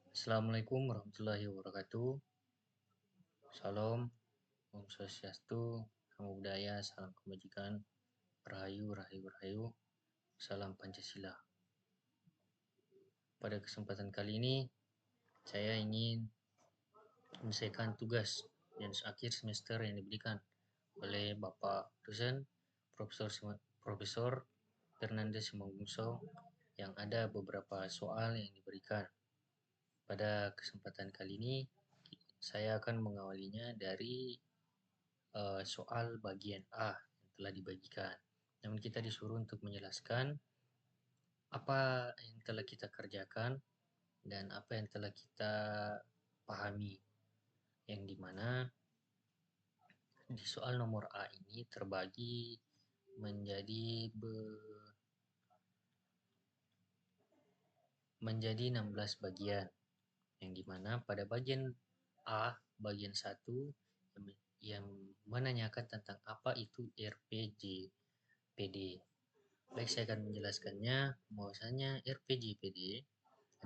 Assalamualaikum warahmatullahi wabarakatuh. Salam, Om Swastiastu, Namo Buddhaya, Salam Kebajikan, Rahayu, Rahayu, Rahayu, Salam Pancasila. Pada kesempatan kali ini, saya ingin menyelesaikan tugas dan akhir semester yang diberikan oleh Bapak dosen Profesor Fernandes Simangungsong yang ada beberapa soal yang diberikan. Pada kesempatan kali ini, saya akan mengawalinya dari soal bagian A yang telah dibagikan. Namun kita disuruh untuk menjelaskan apa yang telah kita kerjakan dan apa yang telah kita pahami. Yang dimana di soal nomor A ini terbagi menjadi menjadi 16 bagian. Yang dimana pada bagian A, bagian 1 yang menanyakan tentang apa itu RPJPD. Baik, saya akan menjelaskannya bahwasanya RPJPD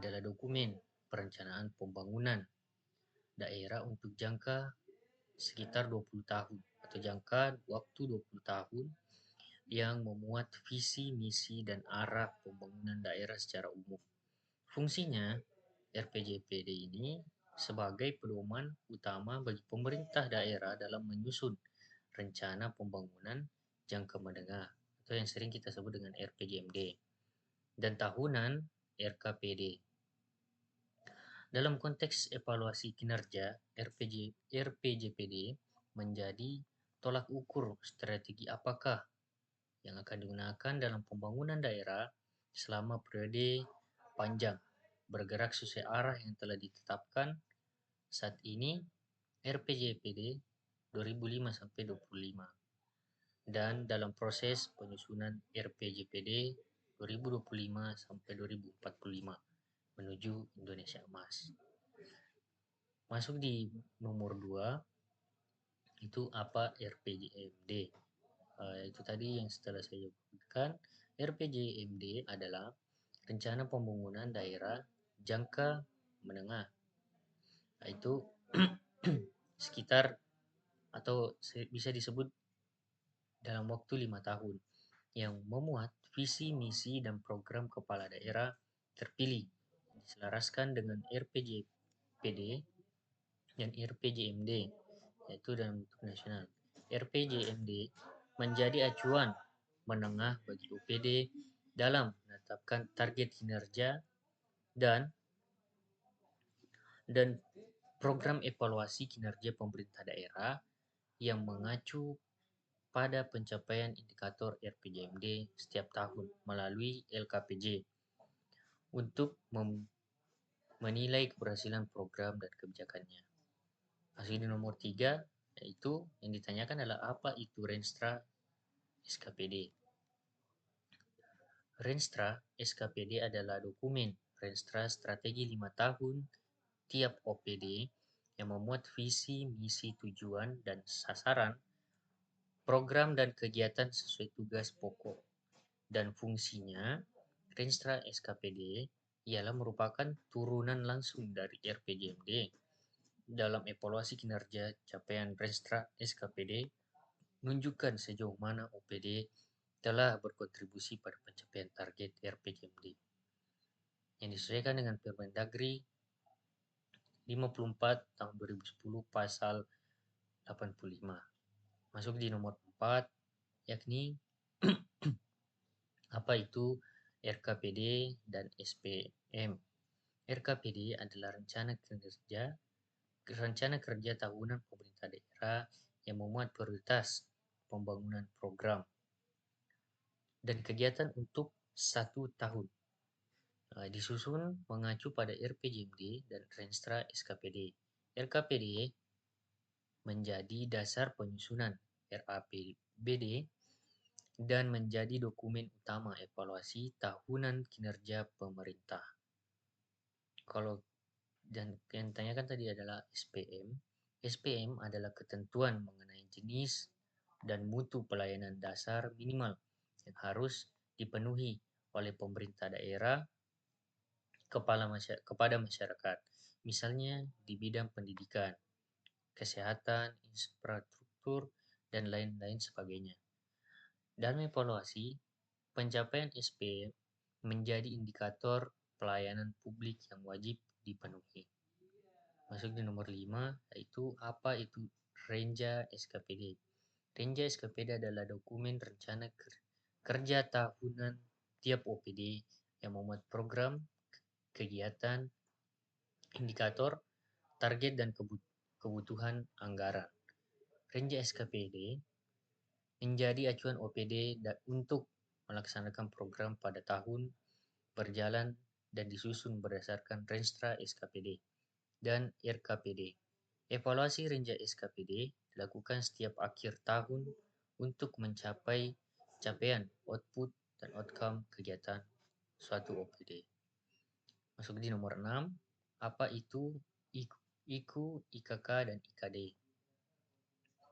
adalah dokumen perencanaan pembangunan daerah untuk jangka sekitar 20 tahun atau jangka waktu 20 tahun yang memuat visi, misi, dan arah pembangunan daerah secara umum. Fungsinya, RPJPD ini sebagai pedoman utama bagi pemerintah daerah dalam menyusun rencana pembangunan jangka menengah atau yang sering kita sebut dengan RPJMD dan tahunan RKPD. Dalam konteks evaluasi kinerja, RPJPD menjadi tolak ukur strategi apakah yang akan digunakan dalam pembangunan daerah selama periode panjang bergerak sesuai arah yang telah ditetapkan. Saat ini RPJPD 2005 sampai 25 dan dalam proses penyusunan RPJPD 2025 sampai 2045 menuju Indonesia Emas. Masuk di nomor 2 itu apa RPJMD. Itu tadi yang setelah saya sebutkan. RPJMD adalah rencana pembangunan daerah jangka menengah. Itu sekitar atau bisa disebut dalam waktu 5 tahun yang memuat visi, misi, dan program kepala daerah terpilih diselaraskan dengan RPJPD dan RPJMD yaitu dalam bentuk nasional. RPJMD menjadi acuan menengah bagi OPD dalam menetapkan target kinerja dan program evaluasi kinerja pemerintah daerah yang mengacu pada pencapaian indikator RPJMD setiap tahun melalui LKPJ untuk menilai keberhasilan program dan kebijakannya. Masuk di nomor 3, yaitu yang ditanyakan adalah apa itu Renstra SKPD. Renstra SKPD adalah dokumen Renstra strategi 5 tahun tiap OPD yang memuat visi, misi, tujuan, dan sasaran, program dan kegiatan sesuai tugas pokok. Dan fungsinya, Renstra SKPD ialah merupakan turunan langsung dari RPJMD. Dalam evaluasi kinerja capaian Renstra SKPD menunjukkan sejauh mana OPD telah berkontribusi pada pencapaian target RPJMD yang disesuaikan dengan Permendagri 54 tahun 2010 pasal 85. Masuk di nomor 4, yakni apa itu RKPD dan SPM. RKPD adalah rencana kerja tahunan pemerintah daerah yang memuat prioritas pembangunan program dan kegiatan untuk 1 tahun. Disusun mengacu pada RPJMD dan Renstra SKPD. RKPD menjadi dasar penyusunan RAPBD dan menjadi dokumen utama evaluasi tahunan kinerja pemerintah. Kalau dan yang ditanyakan tadi adalah SPM. SPM adalah ketentuan mengenai jenis dan mutu pelayanan dasar minimal yang harus dipenuhi oleh pemerintah daerah kepada masyarakat, misalnya di bidang pendidikan, kesehatan, infrastruktur, dan lain-lain sebagainya. Dalam evaluasi, pencapaian SP menjadi indikator pelayanan publik yang wajib dipenuhi. Masuk di nomor 5, yaitu apa itu Renja SKPD. Renja SKPD adalah dokumen rencana kerja tahunan tiap OPD yang memuat program, kegiatan, indikator, target, dan kebutuhan anggaran. Renja SKPD menjadi acuan OPD untuk melaksanakan program pada tahun berjalan dan disusun berdasarkan Renstra SKPD dan RKPD. Evaluasi Renja SKPD dilakukan setiap akhir tahun untuk mencapai capaian, output, dan outcome kegiatan suatu OPD. Masuk di nomor 6, apa itu IKU, IKK, dan IKD?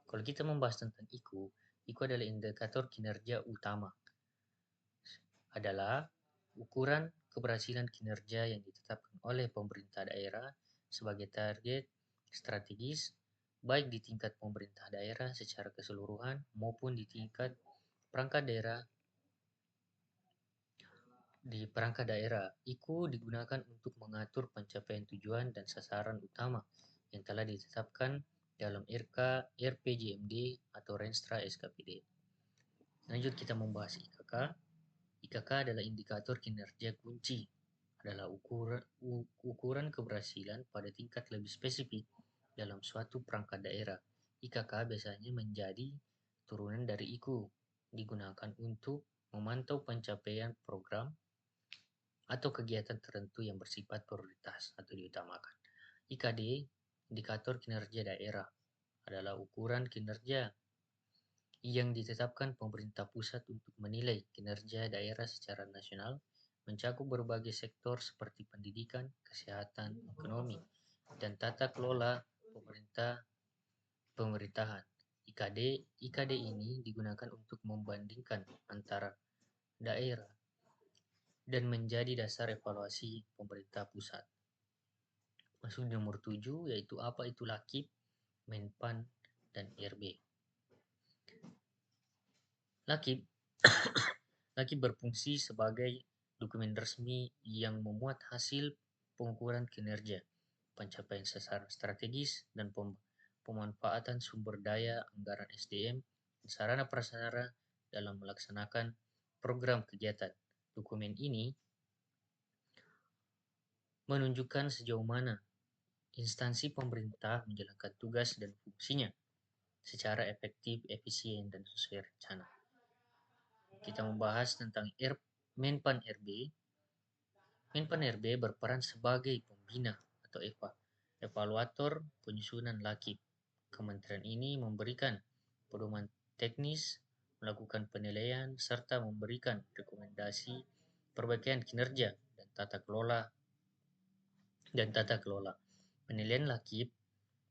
Kalau kita membahas tentang IKU adalah indikator kinerja utama. Adalah ukuran keberhasilan kinerja yang ditetapkan oleh pemerintah daerah sebagai target strategis, baik di tingkat pemerintah daerah secara keseluruhan maupun di tingkat perangkat daerah. Di perangkat daerah, IKU digunakan untuk mengatur pencapaian tujuan dan sasaran utama yang telah ditetapkan dalam RPJMD atau Renstra SKPD. Lanjut kita membahas IKK. IKK adalah indikator kinerja kunci, adalah ukuran keberhasilan pada tingkat lebih spesifik dalam suatu perangkat daerah. IKK biasanya menjadi turunan dari IKU, digunakan untuk memantau pencapaian program atau kegiatan tertentu yang bersifat prioritas atau diutamakan. IKD, indikator kinerja daerah, adalah ukuran kinerja yang ditetapkan pemerintah pusat untuk menilai kinerja daerah secara nasional, mencakup berbagai sektor seperti pendidikan, kesehatan, ekonomi, dan tata kelola pemerintahan. IKD ini digunakan untuk membandingkan antara daerah dan menjadi dasar evaluasi pemerintah pusat. Masuk di nomor 7, yaitu apa itu Lakip, Menpan, dan RB. Lakip berfungsi sebagai dokumen resmi yang memuat hasil pengukuran kinerja, pencapaian sasaran strategis, dan pemanfaatan sumber daya anggaran SDM dan sarana prasarana dalam melaksanakan program kegiatan. Dokumen ini menunjukkan sejauh mana instansi pemerintah menjalankan tugas dan fungsinya secara efektif, efisien, dan sesuai rencana. Kita membahas tentang Menpan RB. Menpan RB berperan sebagai pembina atau evaluator penyusunan Lakip. Kementerian ini memberikan pedoman teknis, melakukan penilaian, serta memberikan rekomendasi perbaikan kinerja dan tata kelola. Penilaian Lakip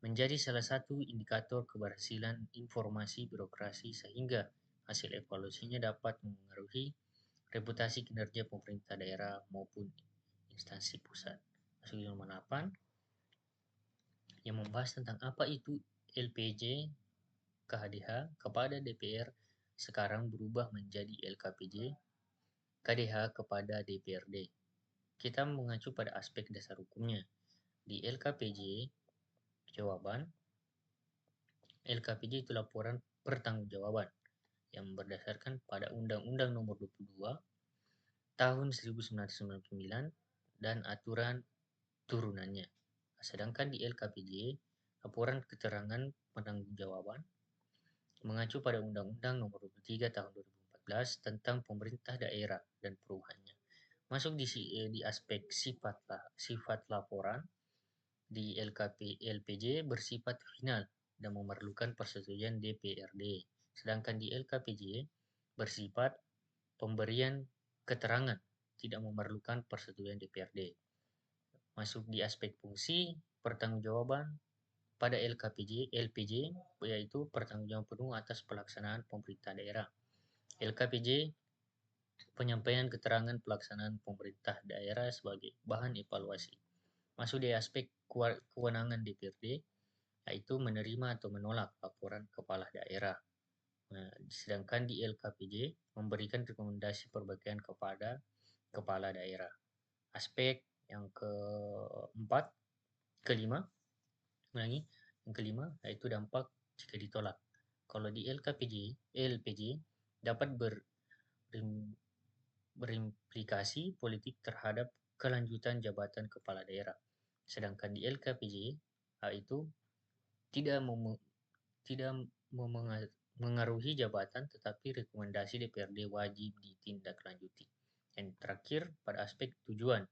menjadi salah satu indikator keberhasilan informasi birokrasi sehingga hasil evaluasinya dapat mengaruhi reputasi kinerja pemerintah daerah maupun instansi pusat. Masuk nomor 8 yang membahas tentang apa itu LPJ KHDH kepada DPR sekarang berubah menjadi LKPJ KDH kepada DPRD. Kita mengacu pada aspek dasar hukumnya. Di LKPJ jawaban, LKPJ itu laporan pertanggungjawaban yang berdasarkan pada Undang-Undang Nomor 22 Tahun 1999 dan aturan turunannya. Sedangkan di LKPJ, laporan keterangan penanggung-jawaban mengacu pada Undang-Undang Nomor 23 Tahun 2014 tentang pemerintah daerah dan perubahannya. Masuk di aspek sifat laporan, di LPJ bersifat final dan memerlukan persetujuan DPRD. Sedangkan di LKPJ bersifat pemberian keterangan, tidak memerlukan persetujuan DPRD. Masuk di aspek fungsi, pertanggungjawaban pada LPJ yaitu pertanggungjawaban penuh atas pelaksanaan pemerintah daerah. LKPJ penyampaian keterangan pelaksanaan pemerintah daerah sebagai bahan evaluasi. Masuk di aspek kewenangan DPRD, yaitu menerima atau menolak laporan kepala daerah. Nah, sedangkan di LKPJ memberikan rekomendasi perbaikan kepada kepala daerah. Aspek yang keempat, kelima, yang kelima yaitu dampak jika ditolak. Kalau di LPJ dapat berimplikasi politik terhadap kelanjutan jabatan kepala daerah. Sedangkan di LKPJ itu tidak mengaruhi jabatan, tetapi rekomendasi DPRD wajib ditindaklanjuti. Yang terakhir, pada aspek tujuan,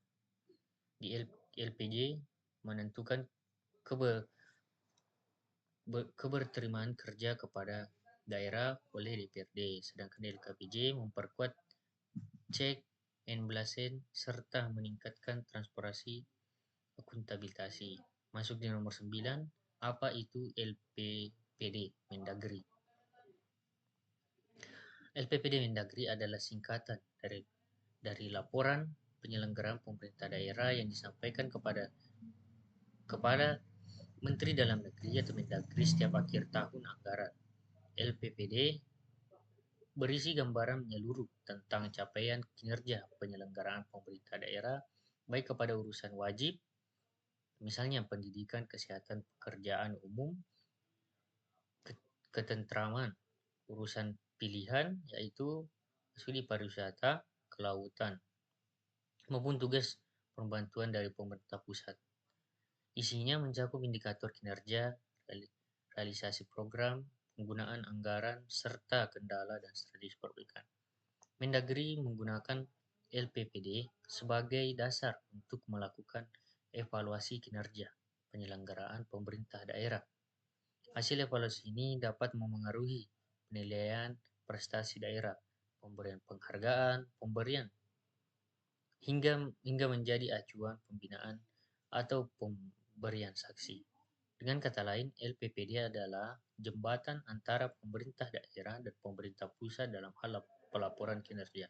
di LPJ menentukan keberterimaan kerja kepada daerah oleh DPRD, sedangkan LKPJ memperkuat cek and balance serta meningkatkan transparansi akuntabilitas. Masuk di nomor 9, apa itu LPPD Mendagri? LPPD Mendagri adalah singkatan dari laporan penyelenggaraan pemerintah daerah yang disampaikan kepada Menteri Dalam Negeri atau Mendagri setiap akhir tahun anggaran. LPPD berisi gambaran menyeluruh tentang capaian kinerja penyelenggaraan pemerintah daerah, baik kepada urusan wajib, misalnya pendidikan, kesehatan, pekerjaan umum, ketentraman, urusan pilihan, yaitu studi pariwisata, kelautan, maupun tugas pembantuan dari pemerintah pusat. Isinya mencakup indikator kinerja, realisasi program, penggunaan anggaran, serta kendala dan strategi perbaikan. Mendagri menggunakan LPPD sebagai dasar untuk melakukan evaluasi kinerja penyelenggaraan pemerintah daerah. Hasil evaluasi ini dapat memengaruhi penilaian prestasi daerah, pemberian penghargaan, hingga menjadi acuan pembinaan atau pemberian saksi. Dengan kata lain, LPPD adalah jembatan antara pemerintah daerah dan pemerintah pusat dalam hal pelaporan kinerja.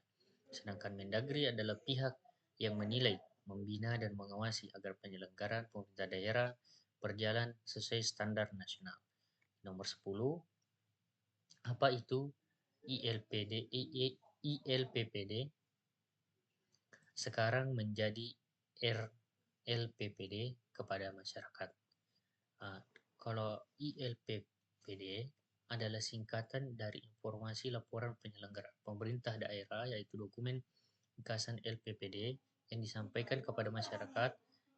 Sedangkan Mendagri adalah pihak yang menilai, membina, dan mengawasi agar penyelenggaraan pemerintah daerah berjalan sesuai standar nasional. Nomor 10, apa itu ILPPD? Sekarang menjadi RLPPD kepada masyarakat. Kalau ILPPD adalah singkatan dari informasi laporan penyelenggaraan pemerintah daerah, yaitu dokumen ringkasan LPPD yang disampaikan kepada masyarakat.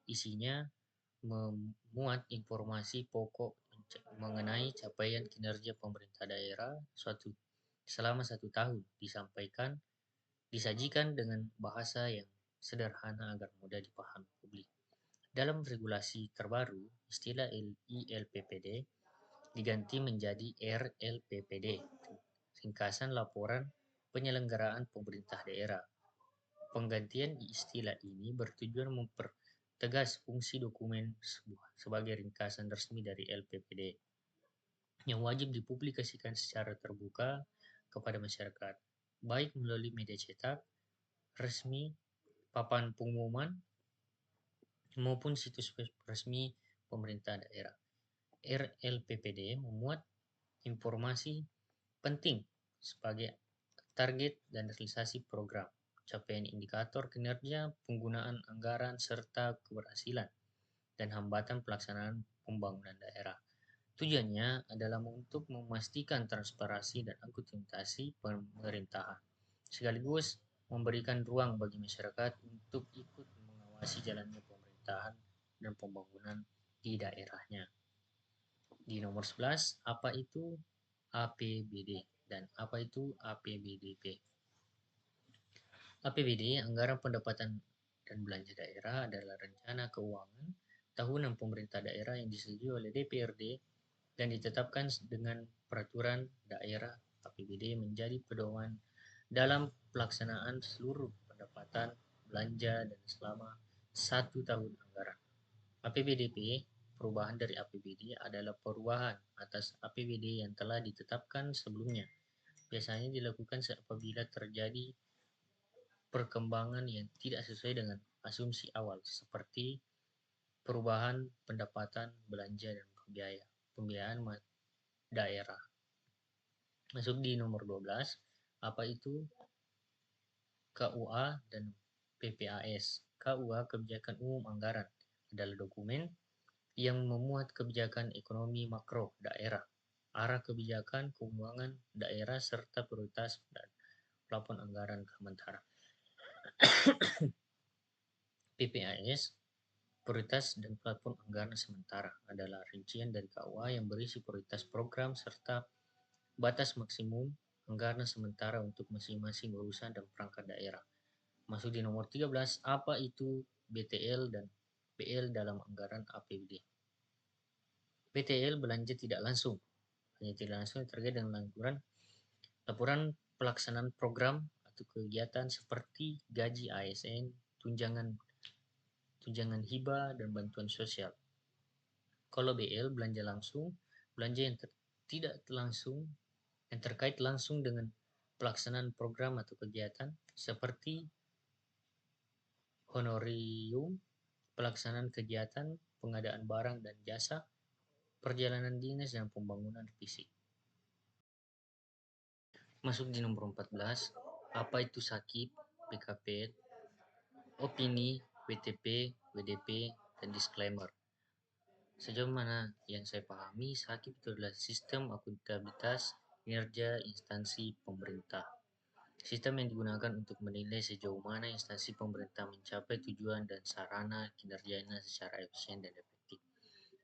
Isinya memuat informasi pokok mengenai capaian kinerja pemerintah daerah selama 1 tahun, disajikan dengan bahasa yang sederhana agar mudah dipahami publik. Dalam regulasi terbaru, istilah ILPPD diganti menjadi RLPPD, ringkasan laporan penyelenggaraan pemerintah daerah. Penggantian istilah ini bertujuan mempertegas fungsi dokumen sebagai ringkasan resmi dari LPPD yang wajib dipublikasikan secara terbuka kepada masyarakat, baik melalui media cetak, resmi, papan pengumuman, maupun situs resmi pemerintah daerah. RLPPD memuat informasi penting sebagai target dan realisasi program, capaian indikator kinerja, penggunaan anggaran, serta keberhasilan dan hambatan pelaksanaan pembangunan daerah. Tujuannya adalah untuk memastikan transparansi dan akuntabilitas pemerintahan, sekaligus memberikan ruang bagi masyarakat untuk ikut mengawasi jalannya pemerintahan dan pembangunan di daerahnya. Di nomor 11, apa itu APBD dan apa itu APBDP? APBD, Anggaran Pendapatan dan Belanja Daerah, adalah rencana keuangan tahunan pemerintah daerah yang disetujui oleh DPRD dan ditetapkan dengan peraturan daerah. APBD menjadi pedoman dalam pelaksanaan seluruh pendapatan, belanja, dan selama 1 tahun anggaran. APBDP, perubahan dari APBD, adalah perubahan atas APBD yang telah ditetapkan sebelumnya. Biasanya dilakukan apabila terjadi perkembangan yang tidak sesuai dengan asumsi awal, seperti perubahan pendapatan, belanja, dan pembiayaan daerah. Masuk di nomor 12, apa itu KUA dan PPAS. KUA, Kebijakan Umum Anggaran, adalah dokumen yang memuat kebijakan ekonomi makro daerah, arah kebijakan keuangan daerah, serta prioritas dan plafon anggaran sementara. PPAS, prioritas dan plafon anggaran sementara, adalah rincian dari KUA yang berisi prioritas program serta batas maksimum anggaran sementara untuk masing-masing urusan dan perangkat daerah. Masuk di nomor 13, apa itu BTL dan PL dalam anggaran APBD. BTL, belanja tidak langsung. Belanja tidak langsung terkait dengan laporan pelaksanaan program atau kegiatan seperti gaji ASN, tunjangan hibah, dan bantuan sosial. Kalau BL, belanja langsung, belanja yang tidak langsung, yang terkait langsung dengan pelaksanaan program atau kegiatan seperti honorium, pelaksanaan kegiatan, pengadaan barang dan jasa, perjalanan dinas, dan pembangunan fisik. Masuk di nomor 14, apa itu sakit, PKP, opini, WTP, WDP, dan disclaimer. Sejauh mana yang saya pahami, sakit itu adalah sistem akuntabilitas kinerja instansi pemerintah. Sistem yang digunakan untuk menilai sejauh mana instansi pemerintah mencapai tujuan dan sarana kinerjanya secara efisien dan efektif.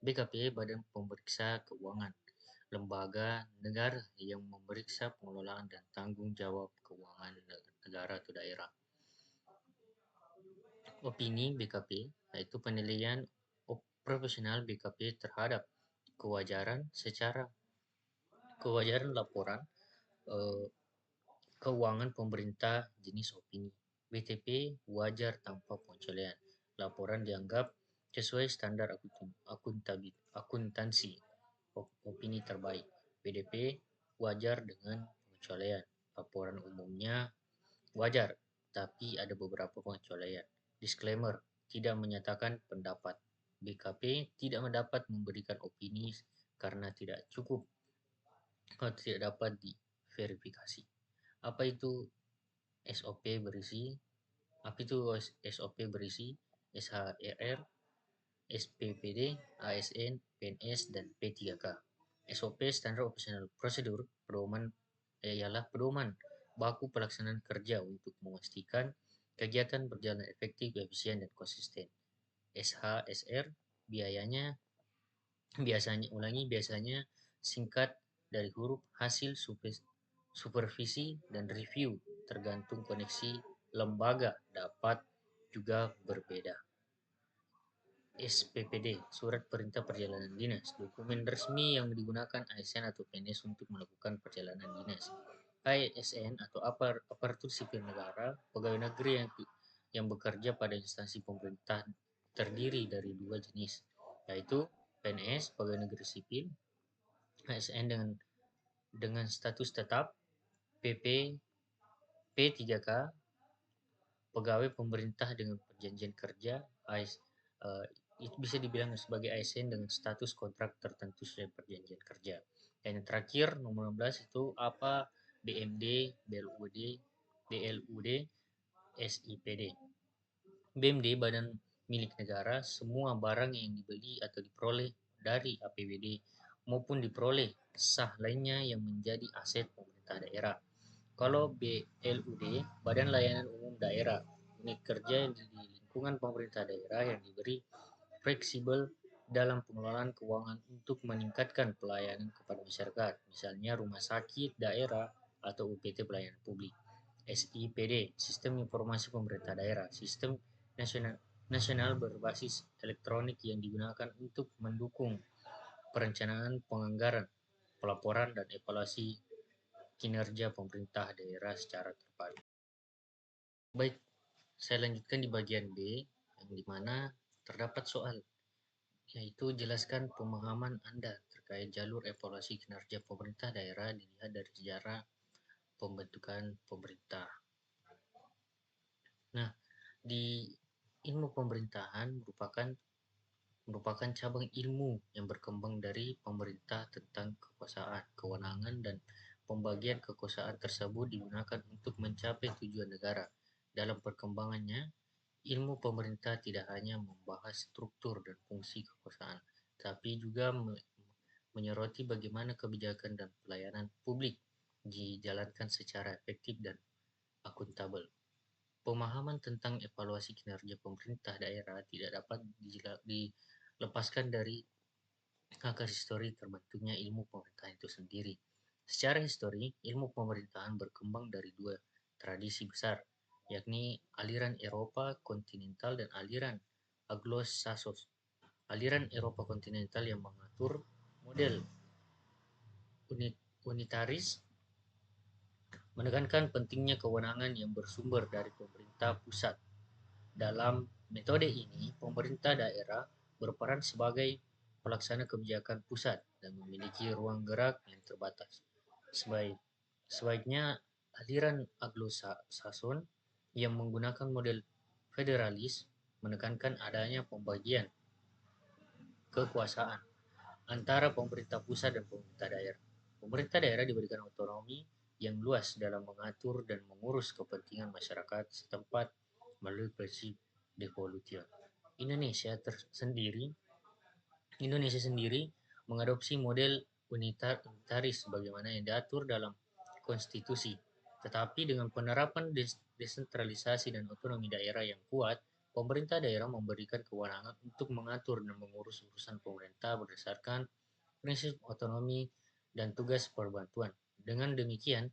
BKP, Badan Pemeriksa Keuangan, lembaga negara yang memeriksa pengelolaan dan tanggung jawab keuangan negara atau daerah. Opini BKP, yaitu penilaian profesional BKP terhadap kewajaran laporan keuangan pemerintah jenis opini. BTP, wajar tanpa pengecualian. Laporan dianggap sesuai standar akuntansi. Opini terbaik. BDP, wajar dengan pengecualian. Laporan umumnya wajar, tapi ada beberapa pengecualian. Disclaimer, tidak menyatakan pendapat. BKP tidak mendapat memberikan opini karena tidak cukup atau tidak dapat diverifikasi. Apa itu SOP berisi? Apa itu SOP berisi? SHRR, SPPD, ASN, PNS, dan P3K. SOP, Standar Operational Procedure, ialah pedoman baku pelaksanaan kerja untuk memastikan kegiatan berjalan efektif, efisien, dan konsisten. SHSR, biasanya singkat dari huruf hasil supervisi dan review, tergantung koneksi lembaga dapat juga berbeda. SPPD, Surat Perintah Perjalanan Dinas, dokumen resmi yang digunakan ASN atau PNS untuk melakukan perjalanan dinas. ASN atau aparatur sipil negara, pegawai negeri yang bekerja pada instansi pemerintah, terdiri dari dua jenis, yaitu PNS, pegawai negeri sipil, ASN dengan status tetap, P3K, pegawai pemerintah dengan perjanjian kerja, itu bisa dibilang sebagai ASN dengan status kontrak tertentu sesuai perjanjian kerja. Dan yang terakhir, nomor 16 itu apa? BMD, BLUD, SIPD. BMD, Badan Milik Negara, semua barang yang dibeli atau diperoleh dari APBD maupun diperoleh sah lainnya yang menjadi aset pemerintah daerah. Kalau BLUD, Badan Layanan Umum Daerah, unit kerja yang di lingkungan pemerintah daerah yang diberi fleksibel dalam pengelolaan keuangan untuk meningkatkan pelayanan kepada masyarakat, misalnya rumah sakit daerah atau UPT pelayanan publik. SIPD, Sistem Informasi Pemerintah Daerah, sistem nasional berbasis elektronik yang digunakan untuk mendukung perencanaan penganggaran, pelaporan, dan evaluasi kinerja pemerintah daerah secara terpadu. Baik, saya lanjutkan di bagian B, yang dimana terdapat soal, yaitu jelaskan pemahaman Anda terkait jalur evaluasi kinerja pemerintah daerah dilihat dari sejarah pembentukan pemerintah. Nah, di ilmu pemerintahan merupakan cabang ilmu yang berkembang dari pemerintah tentang kekuasaan, kewenangan, dan pembagian kekuasaan tersebut digunakan untuk mencapai tujuan negara. Dalam perkembangannya, ilmu pemerintah tidak hanya membahas struktur dan fungsi kekuasaan, tapi juga menyoroti bagaimana kebijakan dan pelayanan publik dijalankan secara efektif dan akuntabel. Pemahaman tentang evaluasi kinerja pemerintah daerah tidak dapat dilepaskan dari akar histori terbentuknya ilmu pemerintahan itu sendiri. Secara histori, ilmu pemerintahan berkembang dari dua tradisi besar, yakni aliran Eropa kontinental dan aliran Anglo-Saxon. Aliran Eropa kontinental yang mengatur model unitaris menekankan pentingnya kewenangan yang bersumber dari pemerintah pusat. Dalam metode ini, pemerintah daerah berperan sebagai pelaksana kebijakan pusat dan memiliki ruang gerak yang terbatas. Sebaiknya aliran Anglo-Saxon yang menggunakan model federalis menekankan adanya pembagian kekuasaan antara pemerintah pusat dan pemerintah daerah. Pemerintah daerah diberikan otonomi yang luas dalam mengatur dan mengurus kepentingan masyarakat setempat melalui prinsip devolution. Indonesia sendiri mengadopsi model unitaris sebagaimana yang diatur dalam konstitusi. Tetapi dengan penerapan desentralisasi dan otonomi daerah yang kuat, pemerintah daerah memberikan kewenangan untuk mengatur dan mengurus urusan pemerintah berdasarkan prinsip otonomi dan tugas perbantuan. Dengan demikian,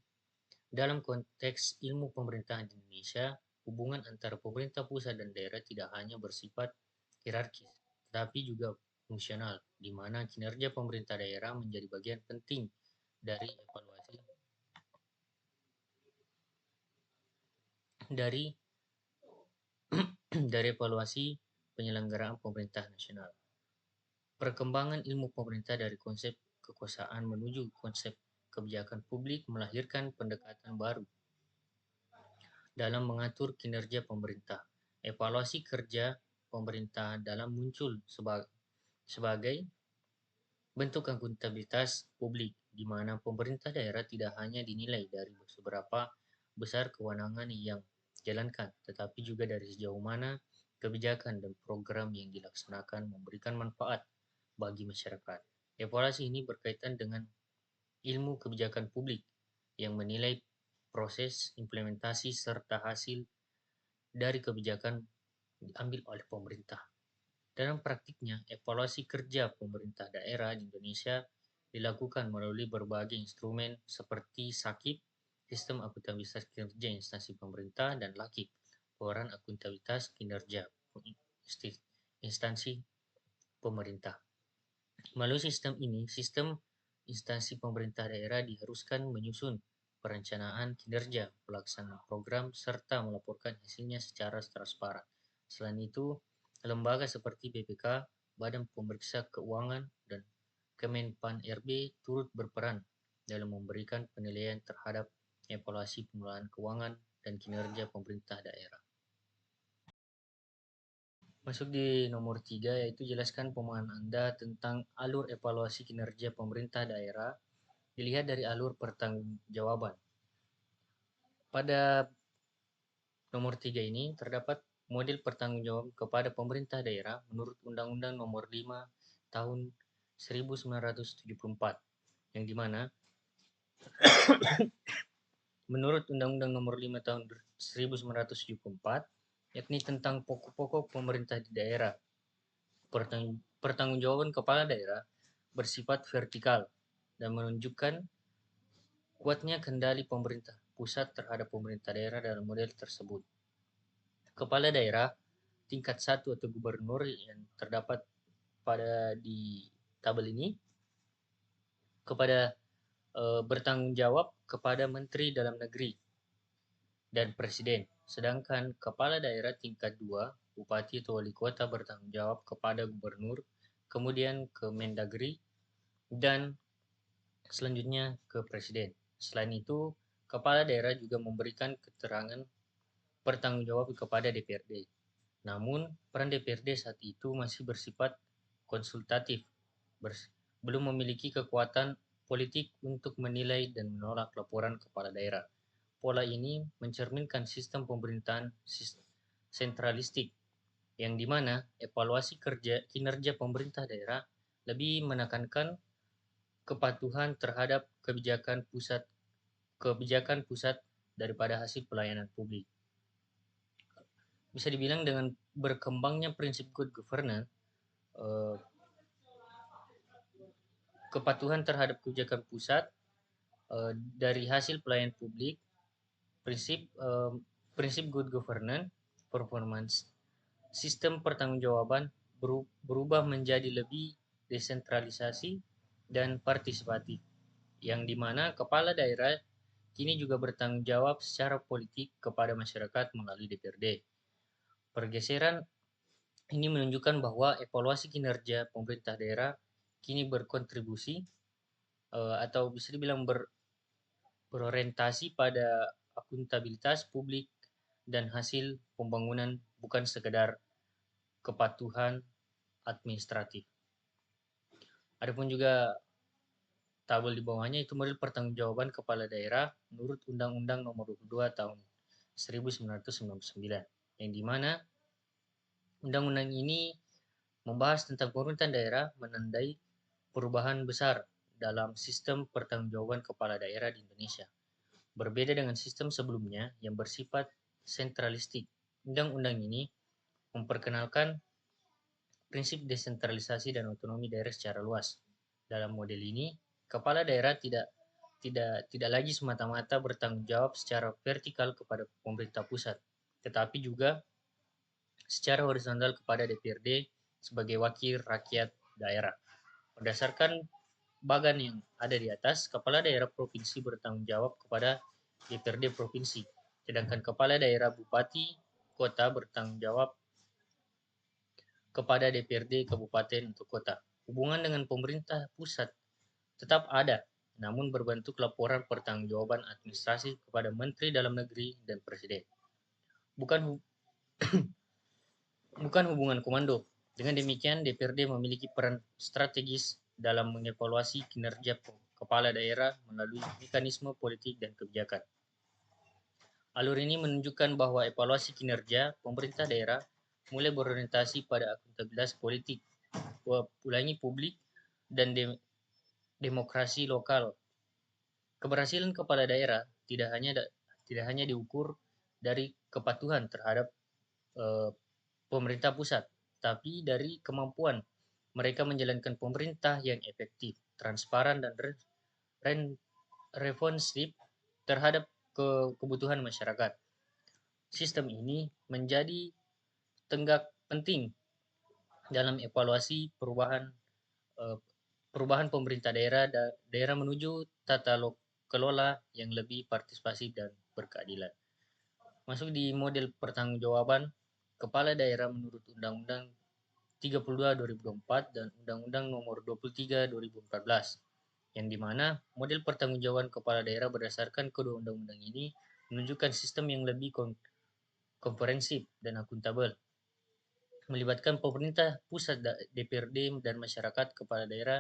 dalam konteks ilmu pemerintahan di Indonesia, hubungan antara pemerintah pusat dan daerah tidak hanya bersifat hierarkis, tetapi juga fungsional, di mana kinerja pemerintah daerah menjadi bagian penting dari dari dari evaluasi penyelenggaraan pemerintah nasional. Perkembangan ilmu pemerintah dari konsep kekuasaan menuju konsep kebijakan publik melahirkan pendekatan baru dalam mengatur kinerja pemerintah. Evaluasi kerja pemerintah dalam muncul sebagai bentuk akuntabilitas publik, di mana pemerintah daerah tidak hanya dinilai dari seberapa besar kewenangan yang dijalankan, tetapi juga dari sejauh mana kebijakan dan program yang dilaksanakan memberikan manfaat bagi masyarakat. Evaluasi ini berkaitan dengan ilmu kebijakan publik yang menilai proses implementasi serta hasil dari kebijakan diambil oleh pemerintah. Dalam praktiknya, evaluasi kerja pemerintah daerah di Indonesia dilakukan melalui berbagai instrumen seperti SAKIP, Sistem Akuntabilitas Kinerja Instansi Pemerintah, dan LAKIP, Laporan Akuntabilitas Kinerja Instansi Pemerintah. Melalui sistem ini, sistem instansi pemerintah daerah diharuskan menyusun perencanaan kinerja, pelaksanaan program, serta melaporkan hasilnya secara transparan. Selain itu, lembaga seperti BPK, Badan Pemeriksa Keuangan, dan Kemenpan-RB turut berperan dalam memberikan penilaian terhadap evaluasi pengelolaan keuangan dan kinerja pemerintah daerah. Masuk di nomor 3, yaitu jelaskan pemahaman Anda tentang alur evaluasi kinerja pemerintah daerah dilihat dari alur pertanggungjawaban. Pada nomor 3 ini terdapat model pertanggungjawaban kepada pemerintah daerah menurut Undang-Undang Nomor 5 Tahun 1974, yang dimana menurut Undang-Undang Nomor 5 Tahun 1974, yakni tentang pokok-pokok pemerintah di daerah. Pertanggungjawaban kepala daerah bersifat vertikal dan menunjukkan kuatnya kendali pemerintah pusat terhadap pemerintah daerah dalam model tersebut. Kepala daerah tingkat 1 atau gubernur yang terdapat di tabel ini bertanggung jawab kepada Menteri Dalam Negeri dan Presiden. Sedangkan kepala daerah tingkat 2, Bupati atau Wali Kota bertanggung jawab kepada Gubernur, kemudian ke Mendagri, dan selanjutnya ke Presiden. Selain itu, kepala daerah juga memberikan keterangan bertanggung jawab kepada DPRD. Namun, peran DPRD saat itu masih bersifat konsultatif, belum memiliki kekuatan politik untuk menilai dan menolak laporan kepala daerah. Pola ini mencerminkan sistem pemerintahan sentralistik, yang di mana evaluasi kinerja pemerintah daerah lebih menekankan kepatuhan terhadap kebijakan pusat daripada hasil pelayanan publik. Bisa dibilang dengan berkembangnya prinsip good governance, kepatuhan terhadap kebijakan pusat dari hasil pelayanan publik, prinsip good governance, performance, sistem pertanggungjawaban berubah menjadi lebih desentralisasi dan partisipatif, yang dimana kepala daerah kini juga bertanggung jawab secara politik kepada masyarakat melalui DPRD. Pergeseran ini menunjukkan bahwa evaluasi kinerja pemerintah daerah kini berkontribusi atau bisa dibilang berorientasi pada akuntabilitas publik dan hasil pembangunan, bukan sekedar kepatuhan administratif. Adapun juga tabel di bawahnya itu model pertanggungjawaban kepala daerah menurut Undang-Undang Nomor 22 Tahun 1999, yang dimana undang-undang ini membahas tentang pemerintahan daerah menandai perubahan besar dalam sistem pertanggungjawaban kepala daerah di Indonesia. Berbeda dengan sistem sebelumnya yang bersifat sentralistik, undang-undang ini memperkenalkan prinsip desentralisasi dan otonomi daerah secara luas. Dalam model ini, kepala daerah tidak lagi semata-mata bertanggung jawab secara vertikal kepada pemerintah pusat, tetapi juga secara horizontal kepada DPRD sebagai wakil rakyat daerah. Berdasarkan bagan yang ada di atas, kepala daerah provinsi bertanggung jawab kepada DPRD provinsi, sedangkan kepala daerah bupati kota bertanggung jawab kepada DPRD kabupaten atau kota. Hubungan dengan pemerintah pusat tetap ada, namun berbentuk laporan pertanggungjawaban administrasi kepada Menteri Dalam Negeri dan Presiden. Bukan hubungan komando. Dengan demikian, DPRD memiliki peran strategis dalam mengevaluasi kinerja kepala daerah melalui mekanisme politik dan kebijakan. Alur ini menunjukkan bahwa evaluasi kinerja pemerintah daerah mulai berorientasi pada akuntabilitas politik, publik, dan demokrasi lokal. Keberhasilan kepala daerah tidak hanya diukur dari kepatuhan terhadap pemerintah pusat, tapi dari kemampuan mereka menjalankan pemerintah yang efektif, transparan, dan responsif terhadap kebutuhan masyarakat. Sistem ini menjadi tenggak penting dalam evaluasi perubahan pemerintah daerah menuju tata kelola yang lebih partisipasi dan berkeadilan. Masuk di model pertanggungjawaban kepala daerah menurut Undang-Undang 32 2024 dan Undang-Undang Nomor 23 2014, yang dimana model pertanggungjawaban kepala daerah berdasarkan kedua undang-undang ini menunjukkan sistem yang lebih komprehensif dan akuntabel, melibatkan pemerintah pusat, DPRD, dan masyarakat. Kepala daerah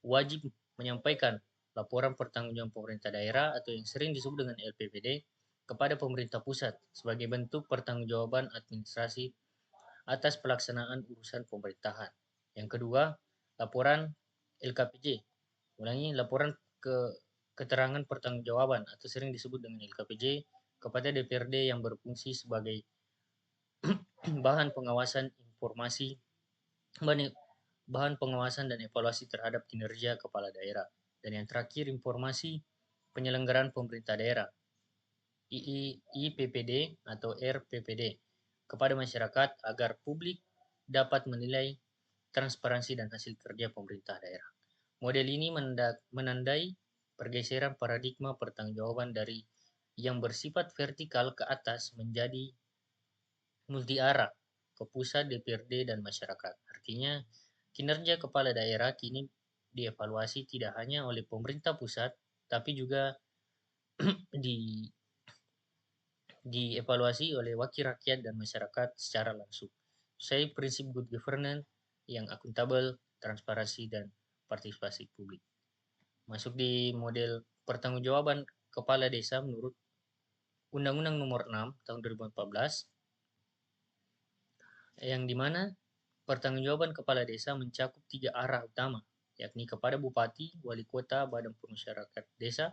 wajib menyampaikan laporan pertanggungjawaban pemerintah daerah atau yang sering disebut dengan LPPD kepada pemerintah pusat sebagai bentuk pertanggungjawaban administrasi atas pelaksanaan urusan pemerintahan. Yang kedua, laporan LKPJ. Laporan keterangan pertanggungjawaban atau sering disebut dengan LKPJ kepada DPRD yang berfungsi sebagai bahan pengawasan dan evaluasi terhadap kinerja kepala daerah. Dan yang terakhir, informasi penyelenggaraan pemerintah daerah, IPPD atau RPPD, kepada masyarakat agar publik dapat menilai transparansi dan hasil kerja pemerintah daerah. Model ini menandai pergeseran paradigma pertanggungjawaban dari yang bersifat vertikal ke atas menjadi multi arah ke pusat, DPRD, dan masyarakat. Artinya, kinerja kepala daerah kini dievaluasi tidak hanya oleh pemerintah pusat, tapi juga dievaluasi oleh wakil rakyat dan masyarakat secara langsung. Saya prinsip good governance yang akuntabel, transparansi, dan partisipasi publik. Masuk di model pertanggungjawaban kepala desa menurut Undang-Undang Nomor 6 Tahun 2014, yang dimana pertanggungjawaban kepala desa mencakup 3 arah utama, yakni kepada bupati, wali kota, badan pemusyawaratan desa,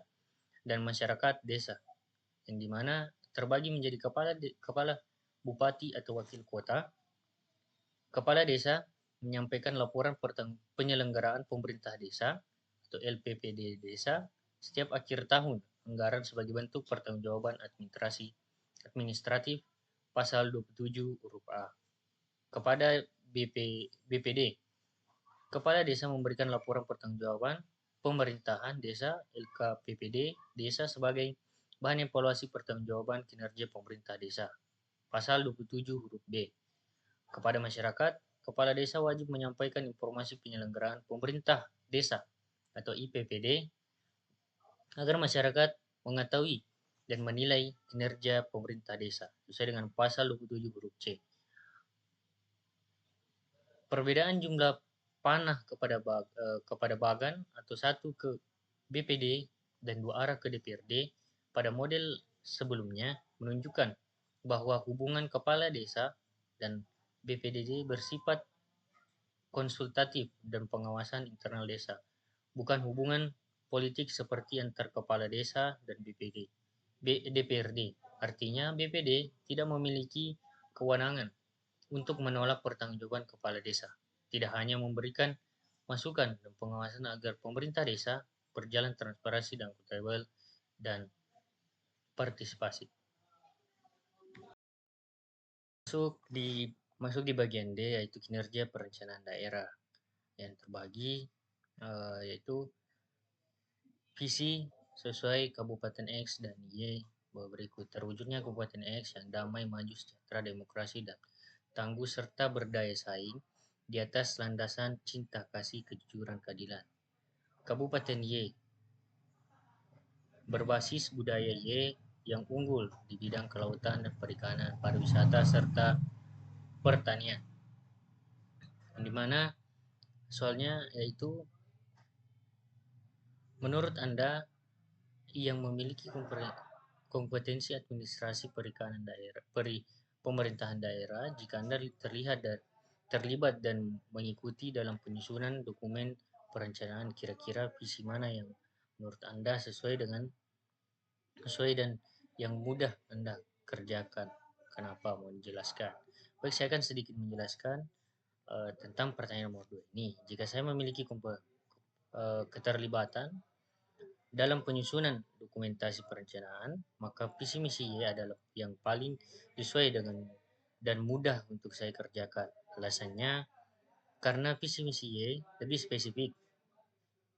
dan masyarakat desa, yang dimana terbagi menjadi kepala bupati atau wakil kota. Kepala desa menyampaikan laporan penyelenggaraan pemerintah desa atau LPPD desa setiap akhir tahun, anggaran sebagai bentuk pertanggungjawaban administratif pasal 27 huruf A. Kepada BPD, Kepala Desa memberikan laporan pertanggungjawaban pemerintahan desa LKPPD desa sebagai bahan evaluasi pertanggungjawaban kinerja pemerintah desa. Pasal 27 huruf B. Kepada masyarakat, Kepala Desa wajib menyampaikan informasi penyelenggaraan pemerintah desa atau IPPD agar masyarakat mengetahui dan menilai kinerja pemerintah desa sesuai dengan pasal 27 huruf C. Perbedaan jumlah panah kepada bagan atau satu ke BPD dan 2 arah ke DPRD pada model sebelumnya menunjukkan bahwa hubungan kepala desa dan BPDD bersifat konsultatif dan pengawasan internal desa, bukan hubungan politik seperti antar kepala desa dan DPRD. Artinya BPD tidak memiliki kewenangan untuk menolak pertanggungjawaban kepala desa, tidak hanya memberikan masukan dan pengawasan agar pemerintah desa berjalan transparansi dan akuntabel dan partisipasi. Masuk di bagian D, yaitu kinerja perencanaan daerah yang terbagi, yaitu visi sesuai Kabupaten X dan Y berikut. Terwujudnya Kabupaten X yang damai, maju, sejahtera, demokrasi, dan tangguh serta berdaya saing di atas landasan cinta kasih, kejujuran, keadilan. Kabupaten Y berbasis budaya Y yang unggul di bidang kelautan dan perikanan, pariwisata, serta pertanian. Di mana soalnya yaitu menurut Anda yang memiliki kompetensi administrasi perikanan daerah, pemerintahan daerah, jika Anda terlibat dan mengikuti dalam penyusunan dokumen perencanaan, kira-kira visi mana yang menurut Anda sesuai dan yang mudah Anda kerjakan. Kenapa? Mau dijelaskan? Baik, saya akan sedikit menjelaskan tentang pertanyaan nomor 2 ini. Jika saya memiliki keterlibatan dalam penyusunan dokumentasi perencanaan, maka visi misi Y adalah yang paling sesuai dengan dan mudah untuk saya kerjakan. Alasannya, karena visi misi Y lebih spesifik,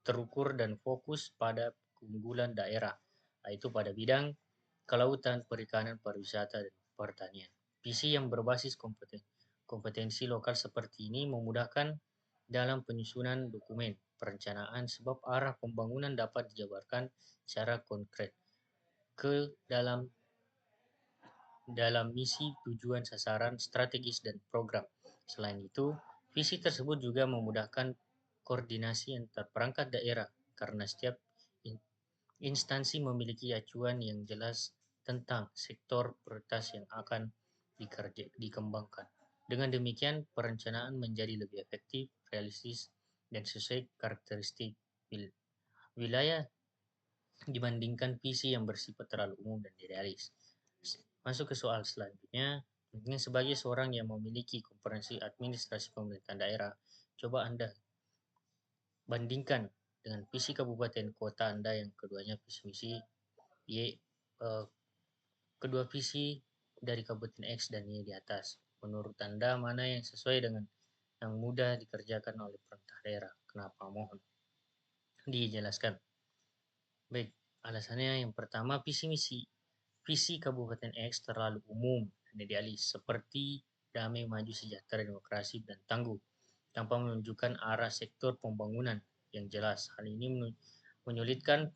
terukur, dan fokus pada keunggulan daerah, yaitu pada bidang kelautan, perikanan, pariwisata, dan pertanian. Visi yang berbasis kompetensi lokal seperti ini memudahkan dalam penyusunan dokumen perencanaan sebab arah pembangunan dapat dijabarkan secara konkret ke dalam misi, tujuan, sasaran, strategis, dan program. Selain itu, visi tersebut juga memudahkan koordinasi antar perangkat daerah karena setiap instansi memiliki acuan yang jelas tentang sektor prioritas yang akan dikembangkan. Dengan demikian, perencanaan menjadi lebih efektif, realistis, dan sesuai karakteristik wilayah dibandingkan visi yang bersifat terlalu umum dan idealis. Masuk ke soal selanjutnya, mungkin sebagai seorang yang memiliki kompetensi administrasi pemerintahan daerah, coba Anda bandingkan dengan visi kabupaten kota Anda yang keduanya visi misi Y, kedua visi dari Kabupaten X dan Y di atas. Menurut Anda mana yang sesuai dengan yang mudah dikerjakan oleh pemerintah daerah? Kenapa? Mohon dijelaskan. Baik, alasannya yang pertama visi Kabupaten X terlalu umum dan idealis seperti damai, maju, sejahtera, demokrasi, dan tangguh tanpa menunjukkan arah sektor pembangunan yang jelas. Hal ini menyulitkan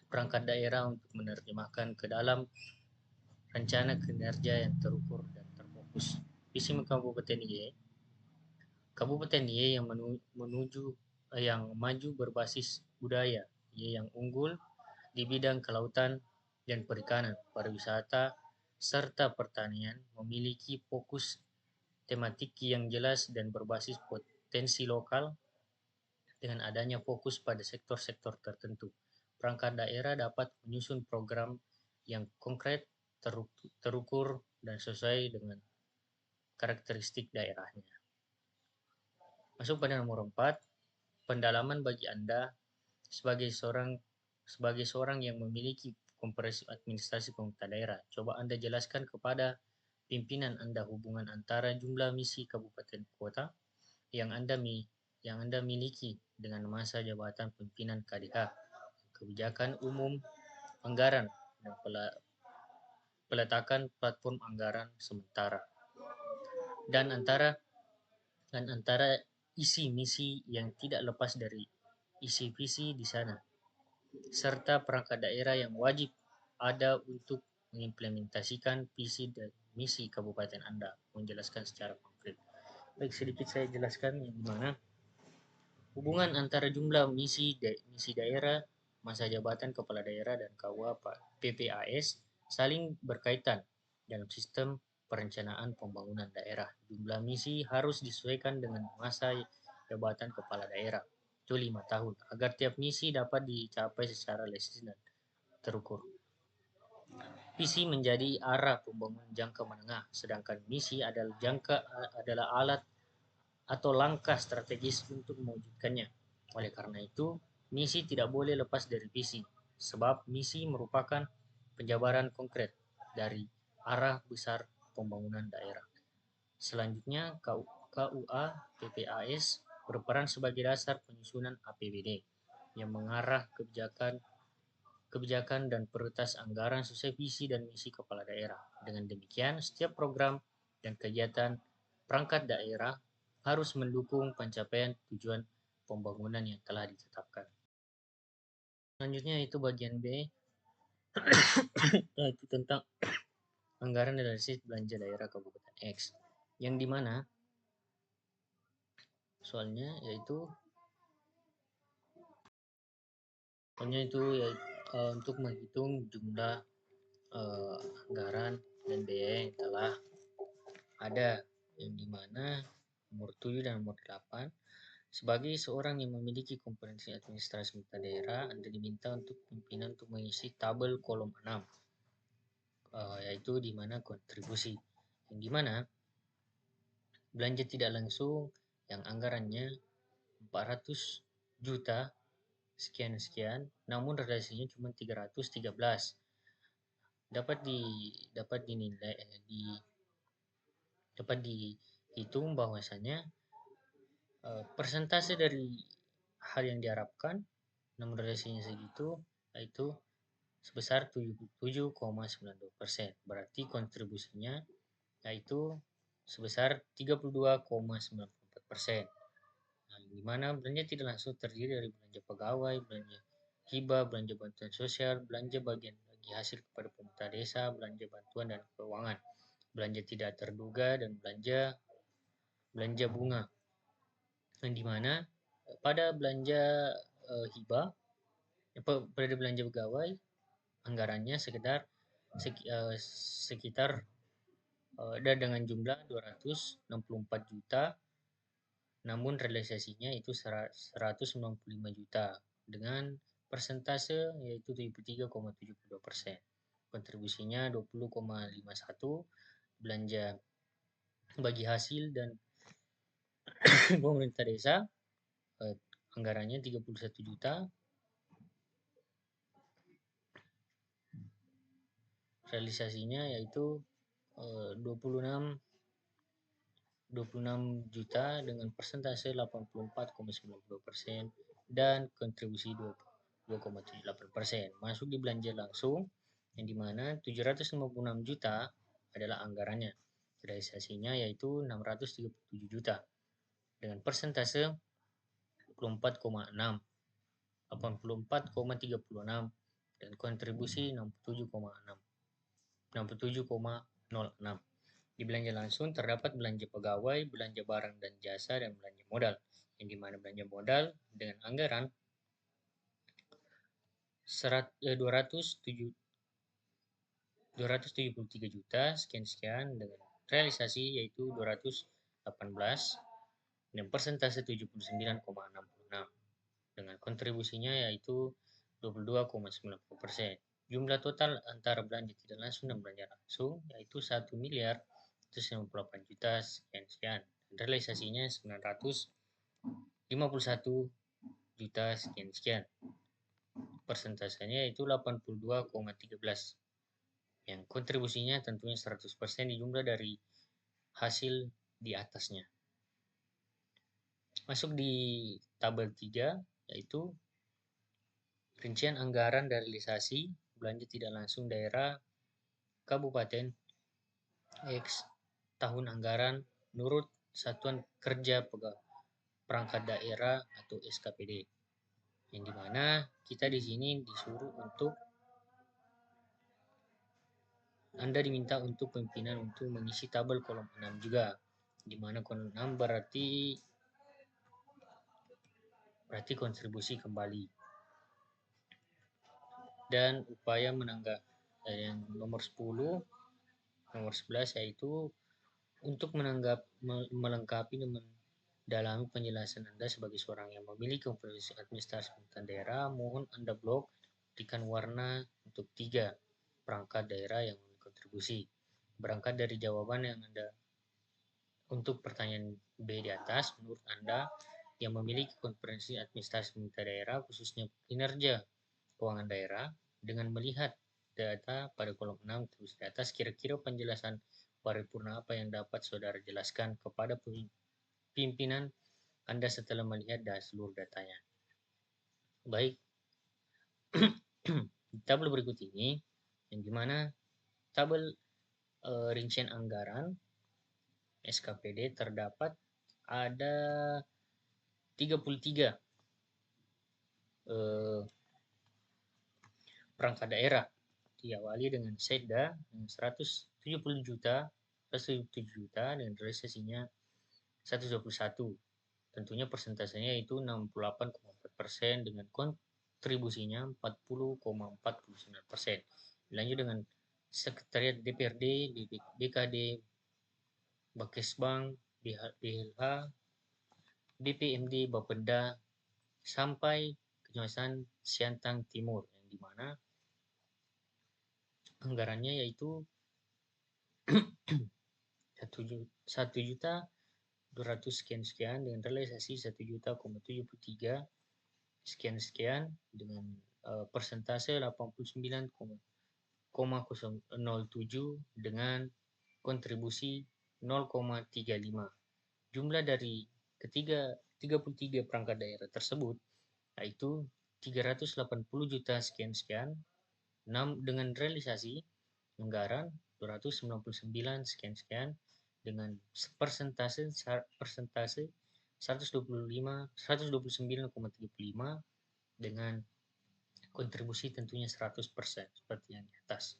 perangkat daerah untuk menerjemahkan ke dalam rencana kinerja yang terukur dan terfokus. Visi Kabupaten IE, Kabupaten IE yang yang maju berbasis budaya, IE yang unggul di bidang kelautan dan perikanan, pariwisata, serta pertanian, memiliki fokus tematik yang jelas dan berbasis potensi lokal. Dengan adanya fokus pada sektor-sektor tertentu, perangkat daerah dapat menyusun program yang konkret, terukur, dan sesuai dengan karakteristik daerahnya. Masuk pada nomor 4, pendalaman bagi Anda sebagai seorang yang memiliki komprehensif administrasi pemerintah daerah. Coba Anda jelaskan kepada pimpinan Anda hubungan antara jumlah misi kabupaten kota yang Anda miliki dengan masa jabatan pimpinan KDH, kebijakan umum, anggaran, dan peletakan platform anggaran sementara, dan antara isi misi yang tidak lepas dari isi visi di sana, serta perangkat daerah yang wajib ada untuk mengimplementasikan visi dan misi kabupaten Anda. Menjelaskan secara konkret. Baik, sedikit saya jelaskan yang dimana hubungan antara jumlah misi daerah, masa jabatan kepala daerah, dan KUA PPAS saling berkaitan dalam sistem perencanaan pembangunan daerah. Jumlah misi harus disesuaikan dengan masa jabatan kepala daerah, itu 5 tahun, agar tiap misi dapat dicapai secara realistis dan terukur. Visi menjadi arah pembangunan jangka menengah, sedangkan misi adalah alat atau langkah strategis untuk mewujudkannya. Oleh karena itu, misi tidak boleh lepas dari visi, sebab misi merupakan penjabaran konkret dari arah besar pembangunan daerah. Selanjutnya, KUA PPAS berperan sebagai dasar penyusunan APBD yang mengarah kebijakan dan prioritas anggaran sesuai visi dan misi kepala daerah. Dengan demikian, setiap program dan kegiatan perangkat daerah harus mendukung pencapaian tujuan pembangunan yang telah ditetapkan. Selanjutnya itu bagian B, yaitu tentang anggaran realisasi belanja daerah Kabupaten X, yang dimana soalnya itu untuk menghitung jumlah anggaran dan biaya yang telah ada, yang dimana nomor 7 dan nomor 8. Sebagai seorang yang memiliki kompetensi administrasi pemerintah daerah, Anda diminta untuk pimpinan untuk mengisi tabel kolom 6, yaitu di mana kontribusi, yang dimana belanja tidak langsung yang anggarannya 400 juta sekian, namun realisasinya cuma 313. Dapat dihitung bahwasanya persentase dari hal yang diharapkan, namun realisasinya segitu, yaitu sebesar 77,92%. Berarti kontribusinya yaitu sebesar 32,94%. Nah, di mana belanja tidak langsung terdiri dari belanja pegawai, belanja hibah, belanja bantuan sosial, belanja bagian bagi hasil kepada pemerintah desa, belanja bantuan dan keuangan, belanja tidak terduga, dan belanja bunga. Yang dimana pada belanja hibah, pada belanja pegawai, anggarannya sekitar dan dengan jumlah 264 juta, namun realisasinya itu 195 juta dengan persentase yaitu 73,72%. Kontribusinya 20,51, belanja bagi hasil dan pemerintah desa anggarannya 31 juta, realisasinya yaitu 26 juta dengan persentase 84,92% dan kontribusi 2,78%. Masuk di belanja langsung, yang dimana 756 juta adalah anggarannya. Realisasinya yaitu 637 juta dengan persentase 84,36 dan kontribusi 67,6. 67,06. Di belanja langsung terdapat belanja pegawai, belanja barang dan jasa, dan belanja modal. Yang dimana belanja modal dengan anggaran 273 juta sekian-sekian dengan realisasi yaitu 218 dan persentase 79,66 dengan kontribusinya yaitu 22,90%. Jumlah total antara belanja tidak langsung dan belanja langsung yaitu 1 miliar 158 juta sekian-sekian. Realisasinya 951 juta sekian-sekian. Persentasenya yaitu 82,13. Yang kontribusinya tentunya 100% dijumlah dari hasil di atasnya. Masuk di tabel 3 yaitu rincian anggaran dan realisasi belanja tidak langsung daerah Kabupaten X tahun anggaran menurut Satuan Kerja Perangkat Daerah atau SKPD. Yang dimana kita di sini disuruh untuk Anda diminta untuk pimpinan untuk mengisi tabel kolom 6 juga. Di mana kolom 6 berarti kontribusi kembali. Dan upaya yang nomor 10, nomor 11 yaitu untuk melengkapi dan mendalami penjelasan Anda sebagai seorang yang memiliki kompetensi administrasi pemerintahan daerah, mohon Anda blok berikan warna untuk 3 perangkat daerah yang berkontribusi. Berangkat dari jawaban yang Anda untuk pertanyaan B di atas, menurut Anda yang memiliki kompetensi administrasi pemerintahan daerah, khususnya kinerja keuangan daerah, dengan melihat data pada kolom 6 terus di atas, kira-kira penjelasan paripurna apa yang dapat saudara jelaskan kepada pimpinan Anda setelah melihat seluruh datanya. Baik, tabel berikut ini, yang dimana tabel rincian anggaran SKPD terdapat ada 33 perangkat daerah. Diawali dengan Sekda dengan 170 juta, 177 juta dengan realisasinya 121. Tentunya persentasenya itu 68,4% dengan kontribusinya 40,49%. Lanjut dengan Sekretariat DPRD, BKD, Bakesbang, BLH, BPMD, Bapenda, sampai Kecamatan Siantang Timur, yang dimana anggarannya yaitu 1 juta 200 sekian-sekian dengan realisasi 1 juta 73 sekian-sekian dengan persentase 89,007 dengan kontribusi 0,35. Jumlah dari 33 perangkat daerah tersebut yaitu 380 juta sekian-sekian dengan realisasi anggaran 299 sekian-sekian dengan persentase 129,35 dengan kontribusi tentunya 100% seperti yang di atas.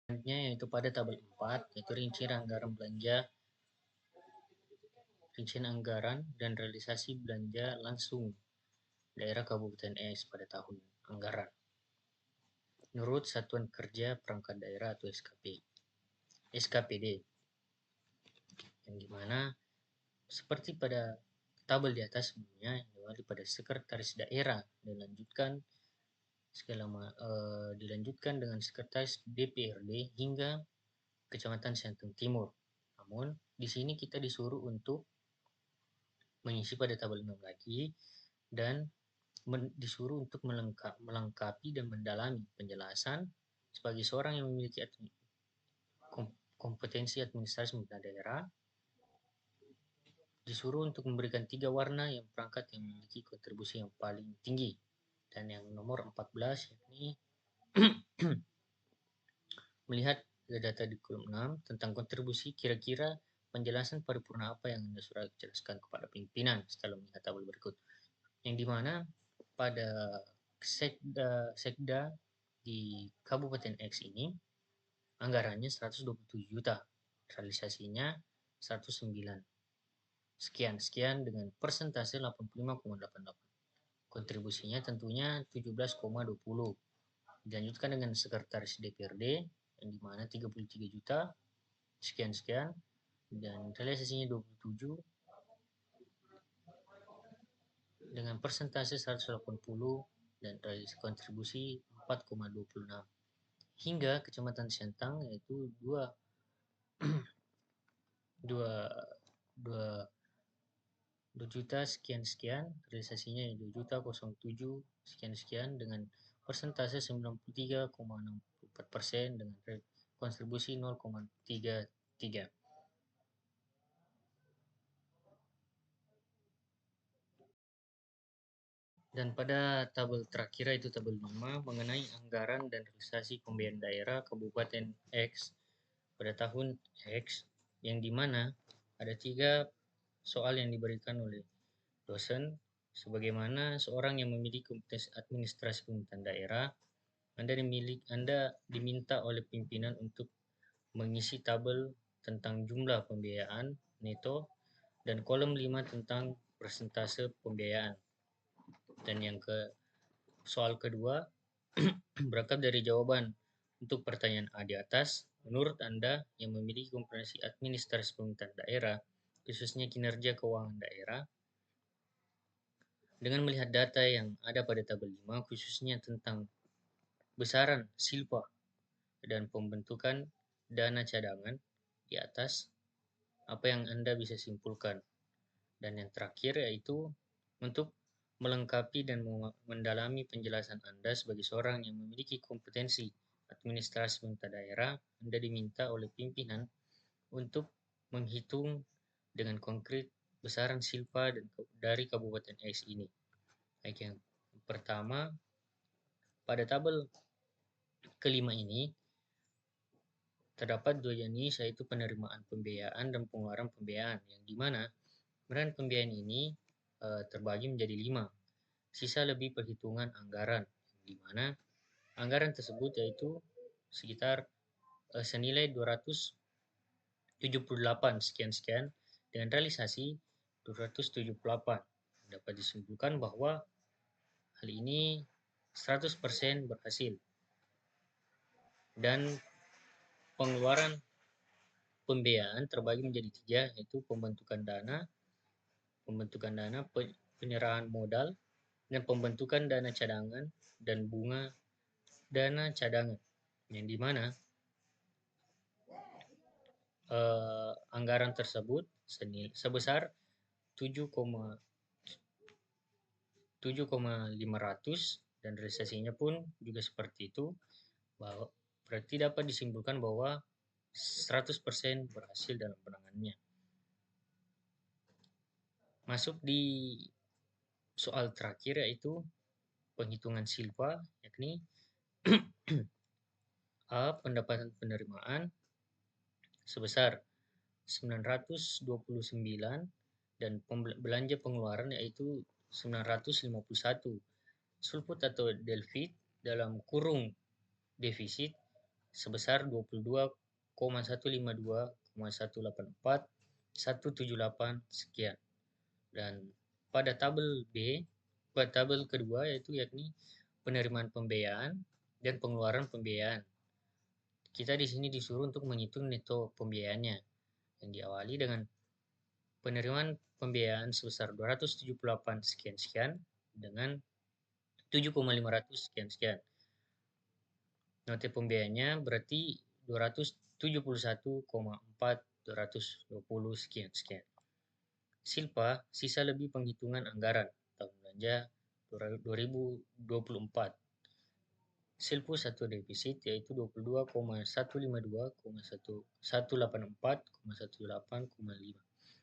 Selanjutnya yaitu pada tabel 4 yaitu rincian anggaran dan realisasi belanja langsung daerah Kabupaten X pada tahun anggaran menurut Satuan Kerja Perangkat Daerah atau SKPD, yang dimana seperti pada tabel di atas sebelumnya dimulai pada sekretaris daerah dilanjutkan dengan sekretaris DPRD hingga Kecamatan Siantang Timur. Namun di sini kita disuruh untuk mengisi pada tabel 6 lagi dan disuruh untuk melengkapi dan mendalami penjelasan sebagai seorang yang memiliki kompetensi administrasi pemerintahan daerah, disuruh untuk memberikan 3 warna yang perangkat yang memiliki kontribusi yang paling tinggi. Dan yang nomor 14 yakni melihat data di kolom 6 tentang kontribusi, kira-kira penjelasan paripurna apa yang Anda sudah jelaskan kepada pimpinan setelah melihat tabel berikut. Yang dimana pada Sekda di Kabupaten X ini anggarannya 127 juta, realisasinya 109. Sekian dengan persentase 85,88. Kontribusinya tentunya 17,20. Dilanjutkan dengan sekretaris DPRD yang dimana 33 juta sekian dan realisasinya 27 dengan persentase 180 dan kontribusi 4,26. Hingga Kecamatan Siantang yaitu 2 juta sekian, realisasinya 2 juta 07 sekian dengan persentase 93,64% dengan kontribusi 0,33. Dan pada tabel terakhir yaitu tabel 5 mengenai anggaran dan realisasi pembiayaan daerah Kabupaten X pada tahun X yang dimana ada 3 soal yang diberikan oleh dosen sebagaimana seorang yang memiliki kompetensi administrasi pemerintahan daerah, Anda diminta oleh pimpinan untuk mengisi tabel tentang jumlah pembiayaan neto dan kolom 5 tentang persentase pembiayaan. Dan soal kedua berangkat dari jawaban untuk pertanyaan A di atas, menurut Anda yang memiliki kompetensi administrasi pemerintahan daerah, khususnya kinerja keuangan daerah, dengan melihat data yang ada pada tabel 5, khususnya tentang besaran silpa dan pembentukan dana cadangan di atas, apa yang Anda bisa simpulkan? Dan yang terakhir yaitu untuk melengkapi dan mendalami penjelasan Anda sebagai seorang yang memiliki kompetensi administrasi pemerintah daerah, Anda diminta oleh pimpinan untuk menghitung dengan konkret besaran silpa dari Kabupaten X ini. Baik, yang pertama, pada tabel kelima ini terdapat 2 jenis yaitu penerimaan pembiayaan dan pengeluaran pembiayaan, yang dimana penerimaan pembiayaan ini terbagi menjadi 5. Sisa lebih perhitungan anggaran, di mana anggaran tersebut yaitu sekitar senilai 278 sekian dengan realisasi 278. Dapat disimpulkan bahwa hal ini 100% berhasil. Dan pengeluaran pembiayaan terbagi menjadi 3 yaitu pembentukan dana, penyerahan modal, dan pembentukan dana cadangan dan bunga dana cadangan, yang dimana anggaran tersebut sebesar 7,500 dan realisasinya pun juga seperti itu, bahwa berarti dapat disimpulkan bahwa 100% berhasil dalam penanganannya. Masuk di soal terakhir yaitu penghitungan silpa, yakni A. Pendapatan penerimaan sebesar 929 dan belanja pengeluaran yaitu 951. Sulput atau delfit dalam kurung defisit sebesar 22,152,184,178 sekian. Dan pada tabel kedua yaitu yakni penerimaan pembiayaan dan pengeluaran pembiayaan. Kita di sini disuruh untuk menghitung neto pembiayaannya yang diawali dengan penerimaan pembiayaan sebesar 278 sekian dengan 7,500 sekian. Nota pembiayaannya berarti 271,420 sekian. Silpa sisa lebih penghitungan anggaran tahun belanja 2024. Silpus atau defisit yaitu 22,152,184,185.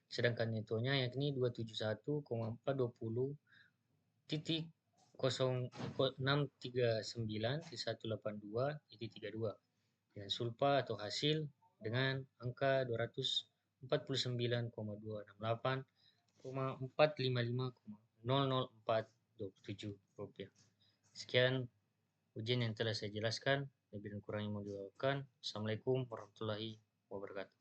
Sedangkan netonya yakni 271,420,639,182,32 dengan sulpa atau hasil dengan angka 249,268,455,00427 rupiah. Sekian ujian yang telah saya jelaskan, lebih dan kurangnya mohon dimaafkan. Assalamualaikum warahmatullahi wabarakatuh.